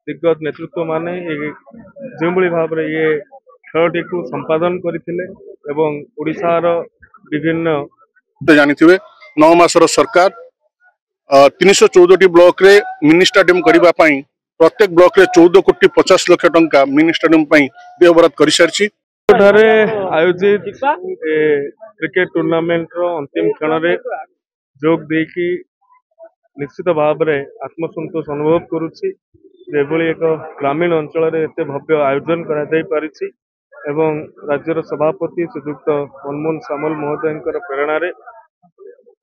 दिग्गज नेतृत्व माने जो भाव में ये खेलटी को संपादन करथिले एवं ओडिशार विभिन्न जानिथिबे 9 मासर सरकार 314 ब्लॉक रे मिनी स्टेडियम करबा पई प्रत्येक ब्लॉक रे 14 कोटी 50 लाख टंका मिनी स्टेडियम पई व्यवहार कर सारछि। आयोजित क्रिकेट टूर्नामेंट रो अंतिम क्षण रे जोग देकी निश्चित भाव में आत्मसंतोष अनुभव करुछि। एक ग्रामीण अंचल एत भव्य आयोजन करा एवं राज्यर सभापति श्रीयुक्त मनमोहन सामल महोदय प्रेरणा रे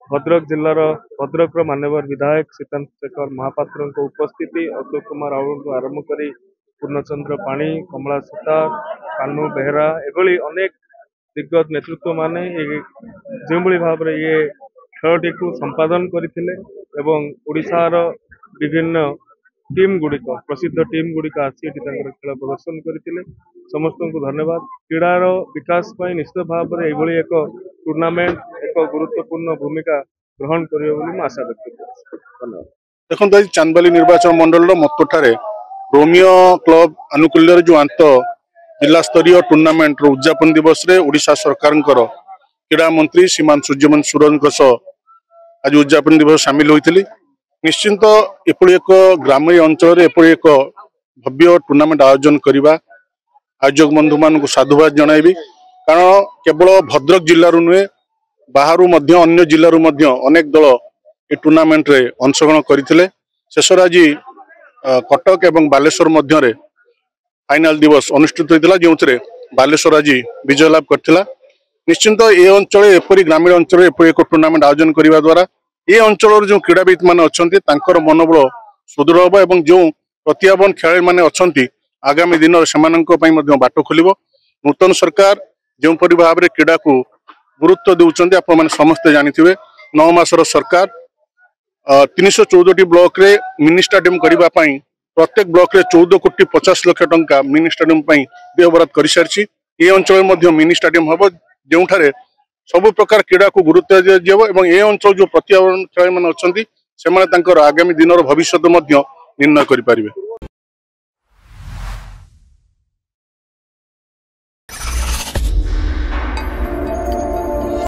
भद्रक जिलार भद्रक मान्यवर विधायक सीतांत शेखर महापात्र उपस्थिति अशोक कुमार राउल को आरंभ कर पूर्णचंद्र पाणी कमला सुतार कानू बेहरा एभली अनेक दिग्गज नेतृत्व माने जो भाव में ये खेलटी को संपादन करथिले एवं ओडिशार विभिन्न टीम गुड़िक प्रसिद्ध टीम गुड़िक आसी खेल प्रदर्शन करथिले। समस्त को धन्यवाद। क्रीडार विकास पर निश्चित भाव में यह एक टूर्नामेंट एक गुरुत्वपूर्ण भूमिका ग्रहण करियो आशा व्यक्त करछि। धन्यवाद। देखो आज चांदबाली निर्वाचन मंडल मतोठारे रोमियो क्लब आनुकूल्य जो आंत जिला स्तरीय टूर्नामेंट उद्यापन दिवस रे ओडिशा सरकार क्रीड़ा मंत्री श्रीमान सूर्यमन सुरज आज उद्यापन दिवस सामिल होती। निश्चिंत एपरी एक ग्रामीण अंचल एपरी एक भव्य टूर्नामेंट आयोजन करने आयोजक बंधु मान साधुवाद जनइबी। कारण केवल भद्रक जिलूर नुहे बाहर अन्य जिलूर अनेक दल ये टूर्नामेंट रे अंशग्रहण करते। शेष आज कटक एवं बालेश्वर मध्य फाइनाल दिवस अनुष्ठित होता जो बालेश्वर आज विजय लाभ करथिला। निश्चिंत ये अंचल एपरी ग्रामीण अंचल एपरी एक टूर्नामेंट आयोजन करने द्वारा ये अंचल जो क्रीड़ाविद मैंने अच्छा मनोबल सुदृढ़ हम और जो प्रतिभावान खेलाड़ी मैंने अच्छा आगामी दिन में बाट खोल। नूतन सरकार जो भाव में क्रीड़ा को गुरुत्व देउछन्ते आपण माने समस्ते जानिथिबे। 9 मासर सरकार 314 ब्लॉक रे मिनी स्टेडियम करबा पई प्रत्येक ब्लॉक रे 14 कोटी 50 लाख टंका मिनी स्टेडियम पई व्यवहार कर सारछि। ये अंचल मध्य मिनी स्टेडियम हम जोठारे सब प्रकार क्रीड़ा को गुरुत्व दिया एवं ये अंचल जो प्रतिभावान खेलाड़ी मैंने अच्छा आगामी दिन भविष्य निर्णय करें।